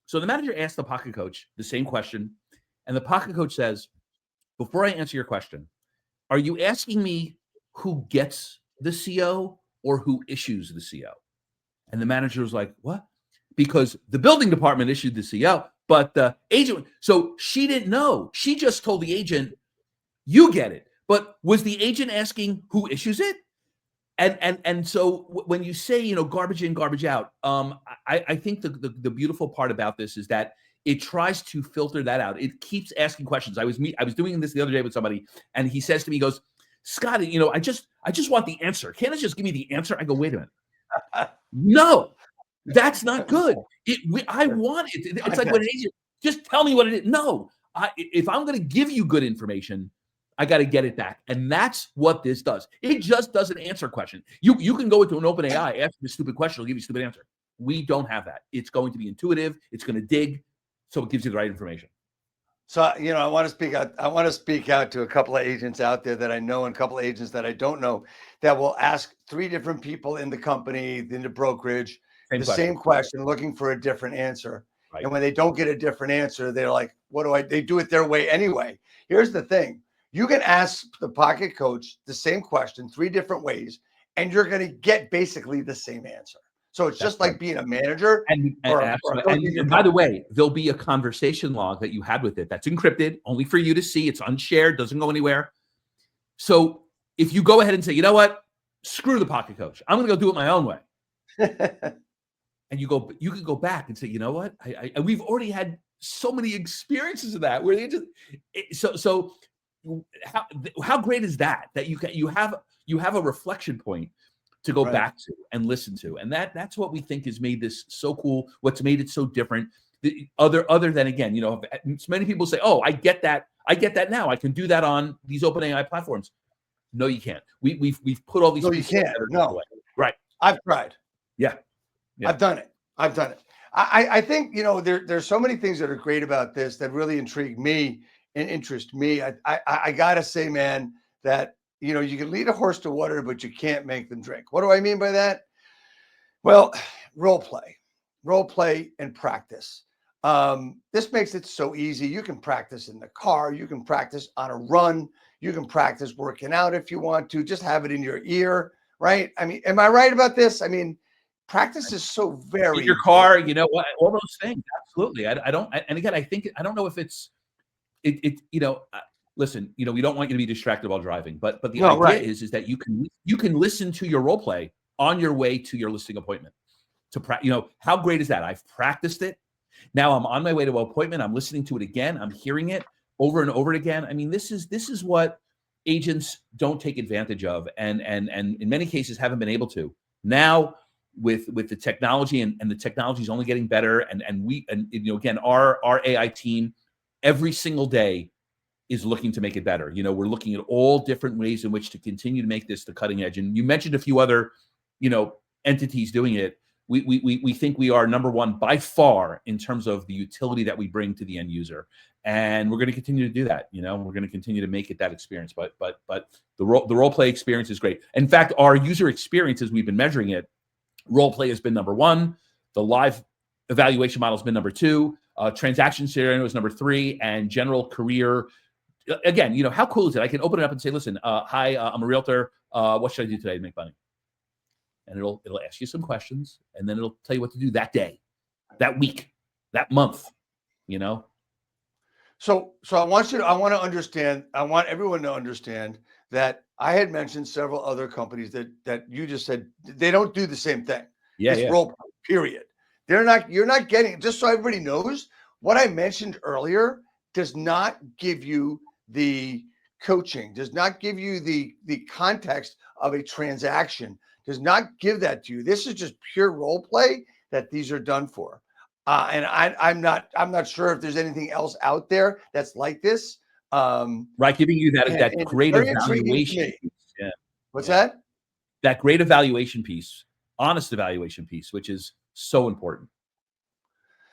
So the manager asked the pocket coach the same question. And the pocket coach says, before I answer your question, are you asking me who gets the CO or who issues the CO? And the manager was like, what? Because the building department issued the CO, but the agent, so she didn't know. She just told the agent, you get it. But was the agent asking who issues it? And so when you say, garbage in, garbage out, I think the beautiful part about this is that it tries to filter that out. It keeps asking questions. I was doing this the other day with somebody, and he says to me, he goes, Scott, I just want the answer. Can't it just give me the answer? I go, wait a minute. No, that's not good. I want it. It's like when an agent, just tell me what it is. No, if I'm going to give you good information, I got to get it back. And that's what this does. It just doesn't answer questions. You can go into an open AI, ask the stupid question, it'll give you a stupid answer. We don't have that. It's going to be intuitive. It's going to dig. So it gives you the right information. So, I want to speak out. I want to speak out to a couple of agents out there that I know and a couple of agents that I don't know that will ask 3 different people in the company, in the brokerage, same question, looking for a different answer. Right. And when they don't get a different answer, they're like, they do it their way anyway. Here's the thing. You can ask the pocket coach the same question 3 different ways, and you're going to get basically the same answer. So it's just like being a manager. And by the way, there'll be a conversation log that you had with it that's encrypted, only for you to see. It's unshared, doesn't go anywhere. So if you go ahead and say, you know what, screw the pocket coach, I'm going to go do it my own way. And you can go back and say, you know what, we've already had so many experiences of that where they just how great is that you have a reflection point to go back to and listen to. And that's what we think has made this so cool. What's made it so different. Other than, again, so many people say, oh, I get that now. I can do that on these OpenAI platforms. No, you can't. We've put all these. No, you can't. No. Right. I've tried. Yeah. I've done it. I think, there's so many things that are great about this that really intrigue me and interest me. I gotta say, man, that you can lead a horse to water, but you can't make them drink. What do I mean by that? Well, role play and practice. This makes it so easy. You can practice in the car. You can practice on a run. You can practice working out if you want to. Just have it in your ear, right? I mean, am I right about this? I mean, practice is so very in your car, all those things. Absolutely. I don't. And again, I don't know if it's listen, we don't want you to be distracted while driving, but the idea is that you can listen to your role play on your way to your listing appointment. How great is that? I've practiced it. Now I'm on my way to an appointment. I'm listening to it again. I'm hearing it over and over again. I mean, this is what agents don't take advantage of, and in many cases haven't been able to. Now with the technology and the technology is only getting better, and again, our AI team every single day is looking to make it better. We're looking at all different ways in which to continue to make this the cutting edge. And you mentioned a few other, entities doing it. We think we are number one by far in terms of the utility that we bring to the end user. And we're going to continue to do that. We're going to continue to make it that experience. But the role play experience is great. In fact, our user experience, as we've been measuring it, role play has been number 1. The live evaluation model has been number 2. Transaction scenario is number 3, and general career. Again, how cool is it? I can open it up and say, listen, hi, I'm a realtor. What should I do today to make money? And it'll ask you some questions, and then it'll tell you what to do that day, that week, that month, So I want to understand, I want everyone to understand that I had mentioned several other companies that you just said they don't do the same thing. It's role play, period. You're not getting, just so everybody knows, what I mentioned earlier does not give you the coaching, does not give you the context of a transaction, does not give that to you. This is just pure role play that these are done for. And I'm not sure if there's anything else out there that's like this. Right, giving you that great evaluation piece. Yeah. What's that? That great evaluation piece, honest evaluation piece, which is so important.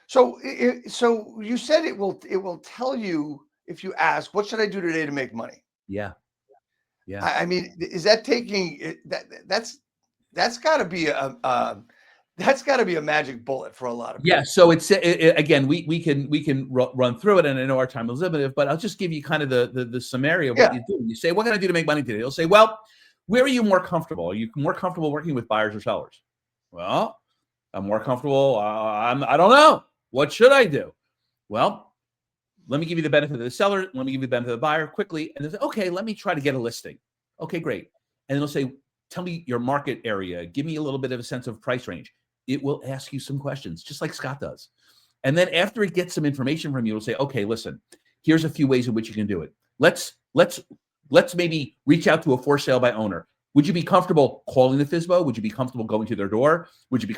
So you said it will tell you if you ask, what should I do today to make money? Yeah. I mean, is that taking that's got to be a magic bullet for a lot of people. Yeah. So again, we can run through it, and I know our time is limited, but I'll just give you kind of the summary of what you do. You say, what can I do to make money today? You'll say, well, where are you more comfortable? Are you more comfortable working with buyers or sellers? Well, I'm more comfortable. I don't know. What should I do? Well, let me give you the benefit of the seller. Let me give you the benefit of the buyer quickly. And then say, okay, let me try to get a listing. Okay, great. And it'll say, tell me your market area. Give me a little bit of a sense of price range. It will ask you some questions, just like Scott does. And then after it gets some information from you, it'll say, okay, listen, here's a few ways in which you can do it. Let's maybe reach out to a for sale by owner. Would you be comfortable calling the FSBO? Would you be comfortable going to their door? Would you be?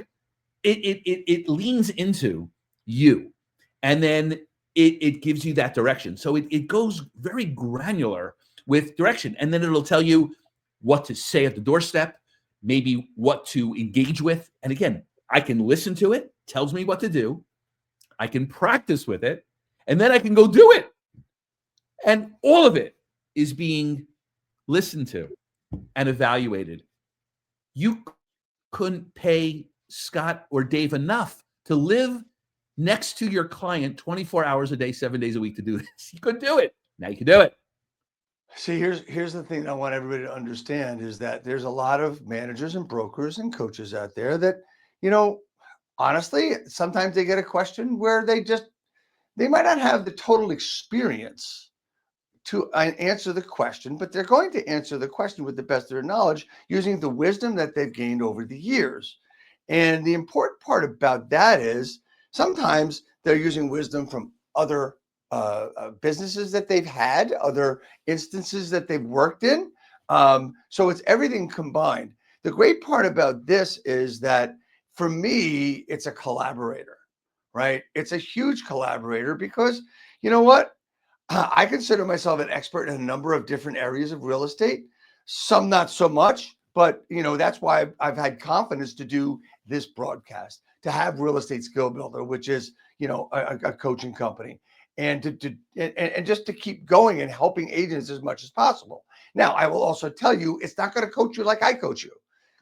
It leans into you, and then it gives you that direction. So it goes very granular with direction. And then it'll tell you what to say at the doorstep, maybe what to engage with. And again, I can listen to it, tells me what to do. I can practice with it, and then I can go do it. And all of it is being listened to and evaluated. You couldn't pay Scott or Dave enough to live next to your client 24 hours a day, 7 days a week to do this. You couldn't do it. Now you can do it. See, here's the thing I want everybody to understand is that there's a lot of managers and brokers and coaches out there that, honestly, sometimes they get a question where they might not have the total experience to answer the question, but they're going to answer the question with the best of their knowledge using the wisdom that they've gained over the years. And the important part about that is sometimes they're using wisdom from other businesses that they've had, other instances that they've worked in. So it's everything combined. The great part about this is that for me, it's a collaborator, right? It's a huge collaborator because you know what? I consider myself an expert in a number of different areas of real estate, some not so much, but that's why I've had confidence to do this broadcast, to have Real Estate Skill Builder, which is, a coaching company, and and just to keep going and helping agents as much as possible. Now, I will also tell you, it's not going to coach you like I coach you,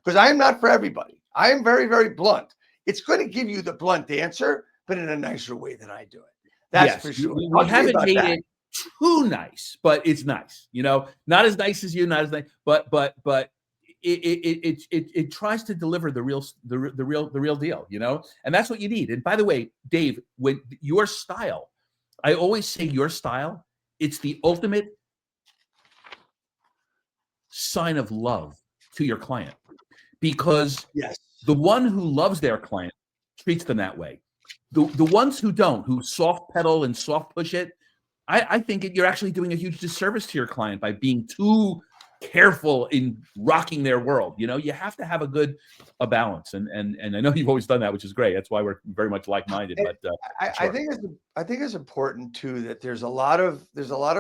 because I am not for everybody. I am very, very blunt. It's going to give you the blunt answer, but in a nicer way than I do it. That's for sure. We haven't made it too nice, but it's nice. Not as nice as you, not as nice, but it tries to deliver the real deal. And that's what you need. And by the way, Dave, when your style, I always say your style, it's the ultimate sign of love to your client, because yes, the one who loves their client treats them that way. The ones who don't, who soft pedal and soft push it, I think you're actually doing a huge disservice to your client by being too careful in rocking their world. You have to have a balance, and I know you've always done that, which is great. That's why we're very much like-minded. But I think it's important too that there's a lot of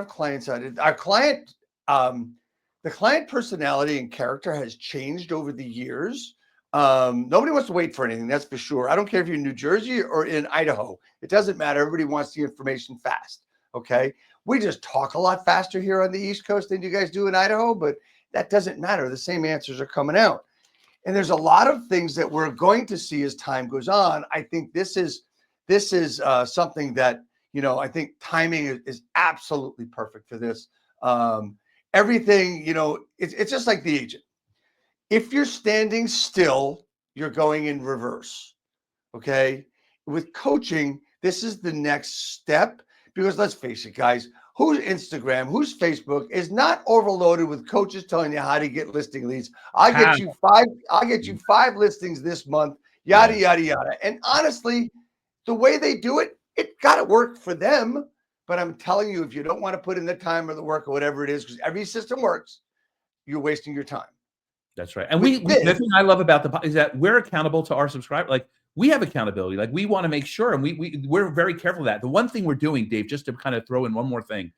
clients out there. Our client, the client personality and character has changed over the years. Nobody wants to wait for anything, that's for sure. I don't care if you're in New Jersey or in Idaho. It doesn't matter. Everybody wants the information fast. Okay. We just talk a lot faster here on the East Coast than you guys do in Idaho, but that doesn't matter. The same answers are coming out. And there's a lot of things that we're going to see as time goes on. I think this is something that, I think timing is absolutely perfect for this. Everything, it's just like the agent. If you're standing still, you're going in reverse. Okay. With coaching, this is the next step, because let's face it, guys, whose Instagram, whose Facebook is not overloaded with coaches telling you how to get listing leads. I'll get you 5 listings this month, yada, yada, yada. And honestly, the way they do it, it got to work for them. But I'm telling you, if you don't want to put in the time or the work or whatever it is, because every system works, you're wasting your time. That's right. And the thing I love about is that we're accountable to our subscribers. Like, we have accountability. Like, we want to make sure, and we're very careful of that. The one thing we're doing, Dave, just to kind of throw in one more thing,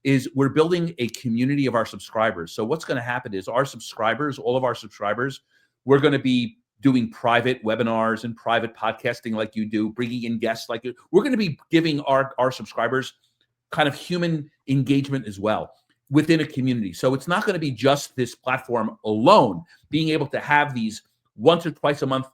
is we're building a community of our subscribers. So what's going to happen is our subscribers, all of our subscribers, we're going to be doing private webinars and private podcasting like you do, bringing in guests like you. We're going to be giving our subscribers kind of human engagement as well within a community. So it's not going to be just this platform alone, being able to have these once or twice a month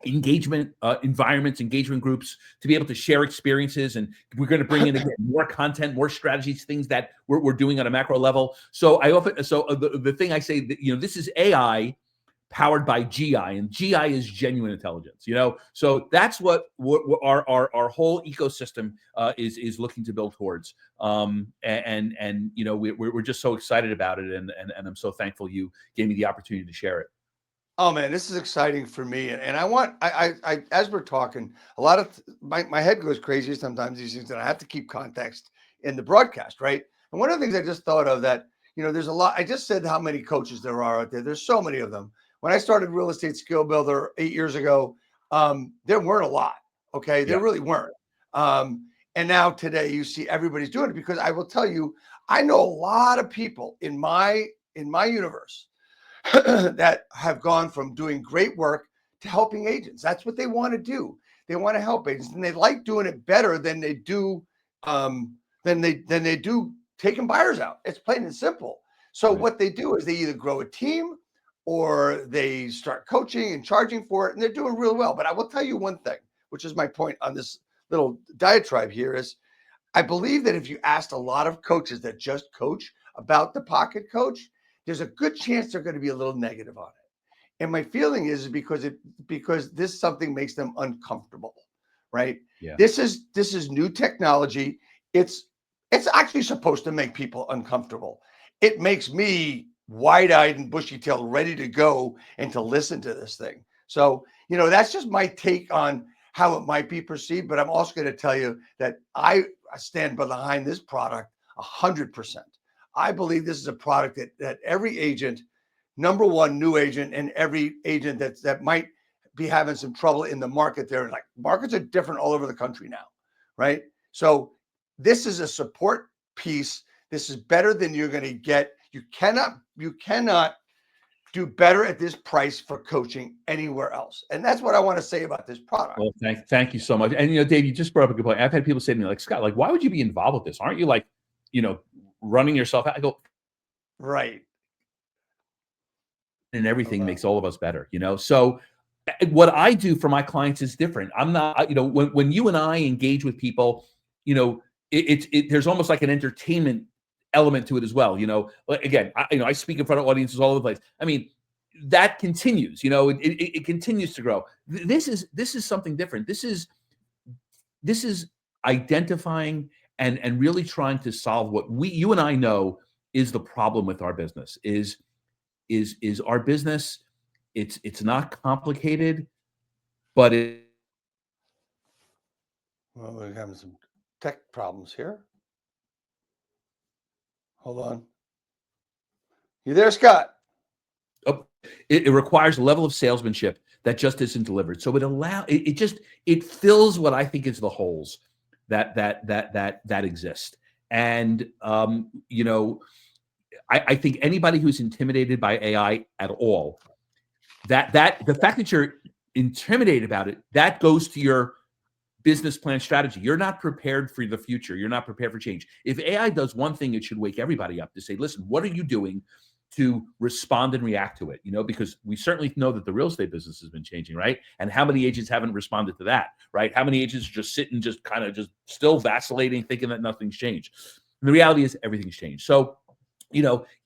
engagement environments, engagement groups, to be able to share experiences. And we're going to bring in again more content, more strategies, things that we're doing on a macro level. So the thing I say that, this is AI powered by GI, and GI is genuine intelligence, so that's what our whole ecosystem is looking to build towards. And we're just so excited about it. And I'm so thankful you gave me the opportunity to share it. Oh man, this is exciting for me. And I as we're talking, a lot of my head goes crazy sometimes, these things, and I have to keep context in the broadcast, right? And one of the things I just thought of that, there's a lot, I just said how many coaches there are out there. There's so many of them. When I started Real Estate Skill Builder 8 years ago, there weren't a lot. Okay. There really weren't. And now today you see everybody's doing it, because I will tell you, I know a lot of people in my universe that have gone from doing great work to helping agents. That's what they want to do. They want to help agents, and they like doing it better than they do than they do taking buyers out. It's plain and simple. So Right. what they do is they either grow a team or they start coaching and charging for it, and they're doing real well. But I will tell you one thing, which is my point on this little diatribe here, is I believe that if you asked a lot of coaches that just coach about the pocket coach, there's a good chance they're going to be a little negative on it. And my feeling is because this something makes them uncomfortable, right? Yeah. This is new technology. It's actually supposed to make people uncomfortable. It makes me wide-eyed and bushy-tailed, ready to go and to listen to this thing. So, that's just my take on how it might be perceived. But I'm also going to tell you that I stand behind this product 100%. I believe this is a product that every agent, number one, new agent, and every agent that might be having some trouble in the market there. Like, markets are different all over the country now, right? So this is a support piece. This is better than you're going to get. You cannot do better at this price for coaching anywhere else. And that's what I want to say about this product. Well, thank you so much. And Dave, you just brought up a good point. I've had people say to me, like, Scott, like, why would you be involved with this? Aren't you like, running yourself out? I go, right. And everything makes all of us better, So what I do for my clients is different. I'm not, when you and I engage with people, there's almost like an entertainment element to it as well. Again, I speak in front of audiences all over the place. I mean, that continues, it continues to grow. This is something different. This is identifying and really trying to solve what you and I know is the problem with our business is our business. It's not complicated, but Well, we're having some tech problems here. Hold on. You there, Scott? It requires a level of salesmanship that just isn't delivered. So it fills what I think is the holes that exist. And I think anybody who's intimidated by AI at all, that the fact that you're intimidated about it, that goes to your business plan strategy. You're not prepared for the future. You're not prepared for change. If AI does one thing, it should wake everybody up to say, listen, what are you doing to respond and react to it? Because we certainly know that the real estate business has been changing, right? And how many agents haven't responded to that, right? How many agents are just sitting, just kind of just still vacillating, thinking that nothing's changed? And the reality is everything's changed. So,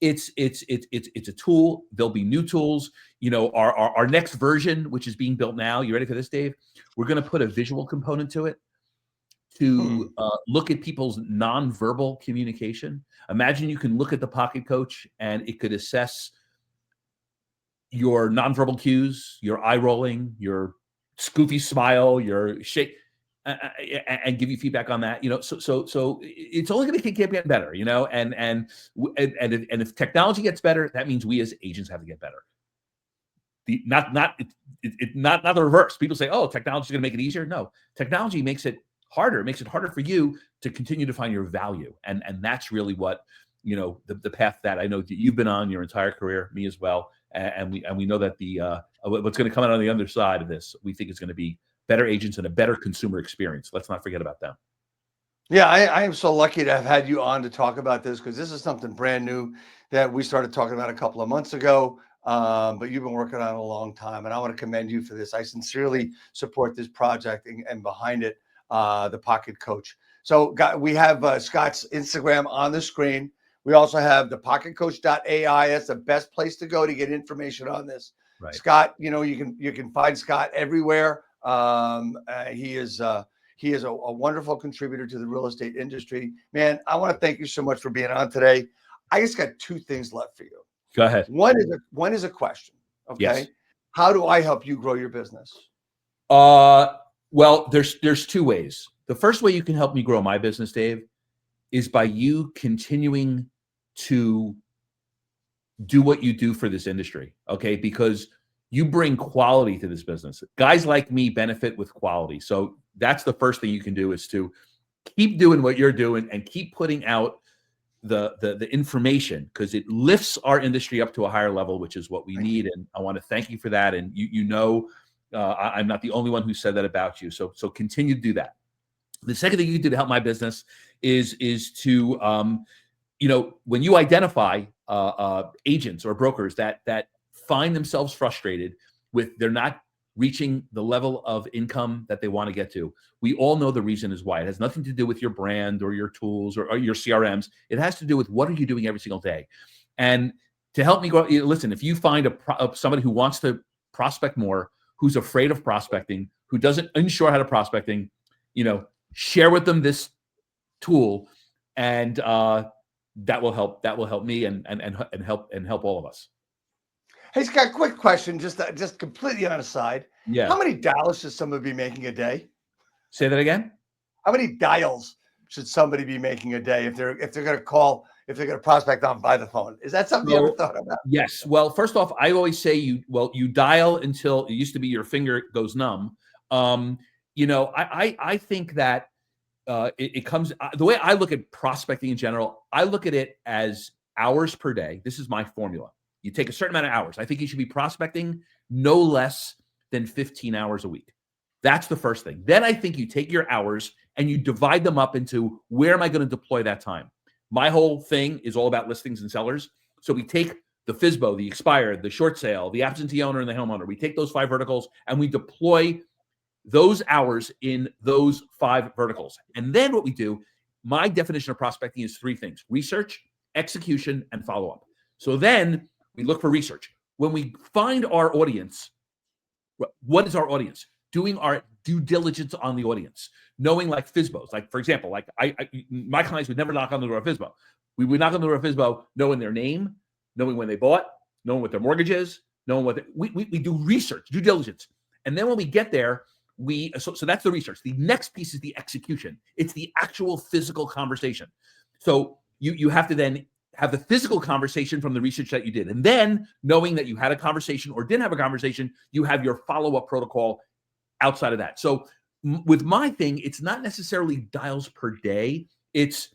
it's a tool. There'll be new tools. Our next version, which is being built now. You ready for this, Dave? We're going to put a visual component to it to look at people's nonverbal communication. Imagine you can look at the pocket coach and it could assess your nonverbal cues, your eye rolling, your scoofy smile, your shake, and give you feedback on that. So it's only going to keep getting better. And if technology gets better, that means we as agents have to get better. Not the reverse. People say, "Oh, technology is going to make it easier." No, technology makes it harder. It makes it harder for you to continue to find your value, and that's really what the path that I know that you've been on your entire career, me as well, and we know that what's going to come out on the other side of this, we think is going to be better agents and a better consumer experience. Let's not forget about them. Yeah, I am so lucky to have had you on to talk about this, because this is something brand new that we started talking about a couple of months ago. But you've been working on it a long time, and I want to commend you for this. I sincerely support this project and behind it, the Pocket Coach. So we have Scott's Instagram on the screen. We also have the pocketcoach.ai. That's the best place to go to get information on this. Right. Scott, you can find Scott everywhere. He is a wonderful contributor to the real estate industry. Man, I want to thank you so much for being on today. I just got two things left for you. Go ahead. One is a question. Okay. Yes. How do I help you grow your business? Well, there's two ways. The first way you can help me grow my business, Dave, is by you continuing to do what you do for this industry. Okay. Because you bring quality to this business. Guys like me benefit with quality. So that's the first thing you can do, is to keep doing what you're doing and keep putting out the information, because it lifts our industry up to a higher level, which is what we need. And I want to thank you for that. And I'm not the only one who said that about you. So continue to do that. The second thing you can do to help my business is to, when you identify agents or brokers that find themselves frustrated with they're not reaching the level of income that they want to get to. We all know the reason is why. It has nothing to do with your brand or your tools or your CRMs. It has to do with what are you doing every single day. And to help me grow, listen, if you find somebody who wants to prospect more, who's afraid of prospecting, who doesn't unsure how to prospecting, share with them this tool, and that will help. That will help me and help all of us. Hey, Scott, quick question, just completely on a side. Yeah. How many dials should somebody be making a day? Say that again. How many dials should somebody be making a day if they're going to call, if they're going to prospect on by the phone? Is that something you ever thought about? Yes. Well, first off, I always say you dial until it used to be your finger goes numb. I think that it comes the way I look at prospecting in general. I look at it as hours per day. This is my formula. You take a certain amount of hours. I think you should be prospecting no less than 15 hours a week. That's the first thing. Then I think you take your hours and you divide them up into where am I going to deploy that time? My whole thing is all about listings and sellers. So we take the FSBO, the expired, the short sale, the absentee owner, and the homeowner. We take those 5 verticals and we deploy those hours in those 5 verticals. And then what we do, my definition of prospecting is 3 things: research, execution, and follow-up. So then we look for research. When we find our audience, what is our audience? Doing our due diligence on the audience, knowing like FSBOs. Like, for example, like my clients would never knock on the door of FSBO. We would knock on the door of FSBO, knowing their name, knowing when they bought, knowing what their mortgage is, knowing what we do research, due diligence. And then when we get there, so that's the research. The next piece is the execution. It's the actual physical conversation. So you have to then have the physical conversation from the research that you did. And then knowing that you had a conversation or didn't have a conversation, you have your follow-up protocol outside of that. So with my thing, it's not necessarily dials per day. It's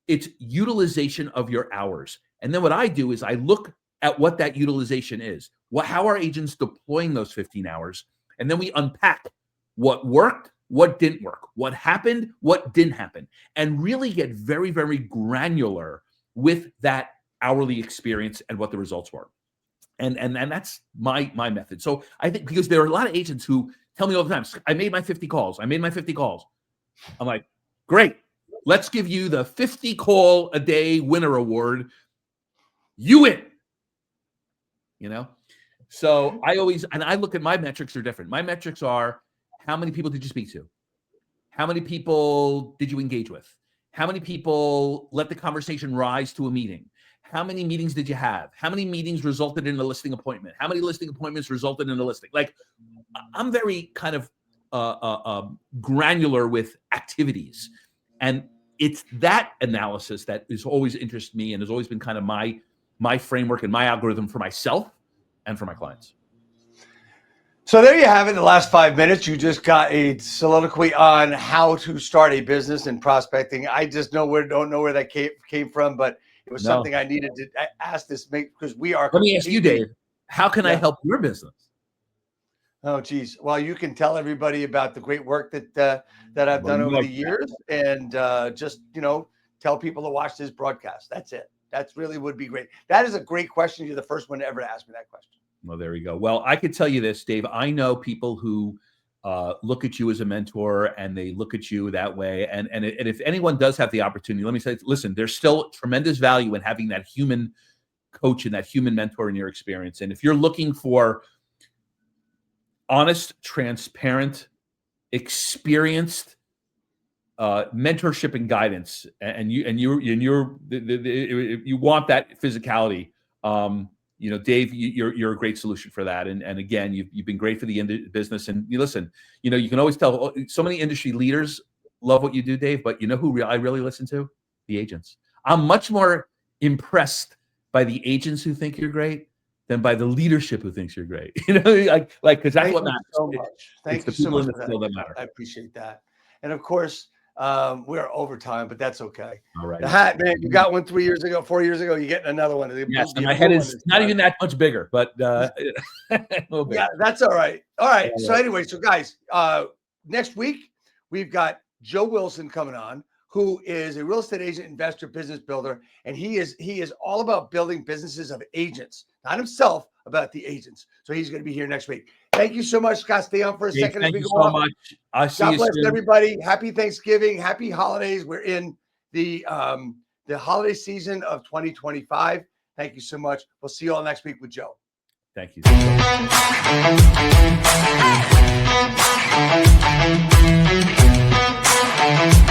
utilization of your hours. And then what I do is I look at what that utilization is. How are agents deploying those 15 hours? And then we unpack what worked, what didn't work, what happened, what didn't happen, and really get very, very granular with that hourly experience and what the results were. And that's my method. So I think, because there are a lot of agents who tell me all the time, I made my 50 calls. I'm like, great. Let's give you the 50 call a day winner award. You win. So I look at my metrics are different. My metrics are, how many people did you speak to? How many people did you engage with? How many people let the conversation rise to a meeting? How many meetings did you have? How many meetings resulted in a listing appointment? How many listing appointments resulted in a listing? Like, I'm very kind of granular with activities. And it's that analysis that has always interested me and has always been kind of my framework and my algorithm for myself and for my clients. So there you have it. In the last 5 minutes, you just got a soliloquy on how to start a business in prospecting. I just don't know where that came from, but it was something I needed to ask this, because we are. Let me ask you, Dave, how can I help your business? Oh, geez. Well, you can tell everybody about the great work that I've done over the years, and just, tell people to watch this broadcast. That's it. That's really would be great. That is a great question. You're the first one to ever ask me that question. Well, there we go. Well, I could tell you this, Dave. I know people who look at you as a mentor, and they look at you that way. And if anyone does have the opportunity, let me say, listen, there's still tremendous value in having that human coach and that human mentor in your experience. And if you're looking for honest, transparent, experienced mentorship and guidance, and you want that physicality, Dave, you're a great solution for that. And again, you've been great for the business. And you listen, you can always tell so many industry leaders love what you do, Dave, but you know who I really listen to? The agents. I'm much more impressed by the agents who think you're great than by the leadership who thinks you're great. Because that's what matters. So much. Thank you so much for that. I appreciate that. And of course, We're overtime, but that's okay. All right. The hat, man, you got one 4 years ago. You're getting another one. Yes, and my head is not even that much bigger, but a little bit. Yeah, that's all right. All right. All So right. anyway, so guys, next week we've got Joe Wilson coming on, who is a real estate agent, investor, business builder, and he is all about building businesses of agents, not himself, about the agents. So he's going to be here next week. Thank you so much, Scott. Stay on for a second. Thank you so much. I'll see God you bless soon. everybody. Happy Thanksgiving. Happy holidays. We're in the holiday season of 2025. Thank you so much. We'll see you all next week with Joe. Thank you. So much.